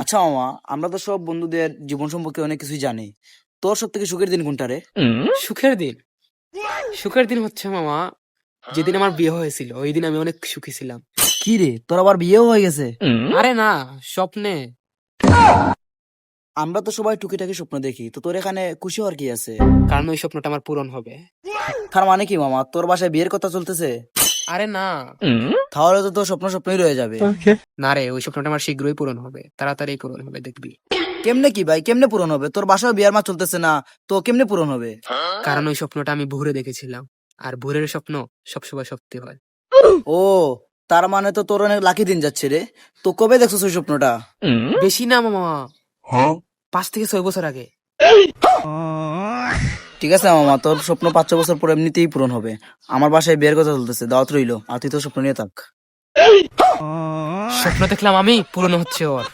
আচ্ছা মামা, আমরা তো সব বন্ধুদের জীবন সম্পর্কে অনেক কিছুই জানি। তোর সব থেকে সুখের দিন কোনটা রে? সুখের দিন সুখের দিন হচ্ছে মামা, যেদিন আমার বিয়ে হয়েছিল ওই দিন আমি অনেক সুখী ছিলাম। কি রে, তোর আবার বিয়েও হয়ে গেছে? আরে না, স্বপ্নে। আমরা তো সবাই টুকিটাকি স্বপ্ন দেখি, তো তোর এখানে খুশি হওয়ার কি আছে? কারণ ওই স্বপ্নটা আমার পূরণ হবে। তার মানে কি মামা, তোর বাসায় বিয়ের কথা চলতেছে? আরে না, তাহলে তো তোর স্বপ্ন স্বপ্নই রয়ে যাবে। না রে, ওই স্বপ্নটা আমার শীঘ্রই পূরণ হবে, তাড়াতাড়ি পূরণ হবে, দেখবি। কেমনে কি ভাই, কেমনে পূরণ হবে? তোর বাসায় বিয়ার মাস চলতেছে না, তো কেমনে পূরণ হবে? কারণ ওই স্বপ্নটা আমি ভোরে দেখেছিলাম, আর ভোরের স্বপ্ন সবসময় সত্যি হয়। ও, তার মানে তো তোর অনেক লাকি দিন যাচ্ছে রে। তো কবে দেখছিস ওই স্বপ্নটা? বেশি না মামা, 5 থেকে 6 বছর আগে। ঠিক আছে মামা, তোর স্বপ্ন 5-6 বছর পর এমনিতেই পূরণ হবে। আমার বাসায় বিয়ের কথা চলতেছে, দাওয়াত রইলো, আর তুই তো স্বপ্ন নিয়ে থাক। স্বপ্ন দেখলাম আমি, পূরণ হচ্ছে ওর।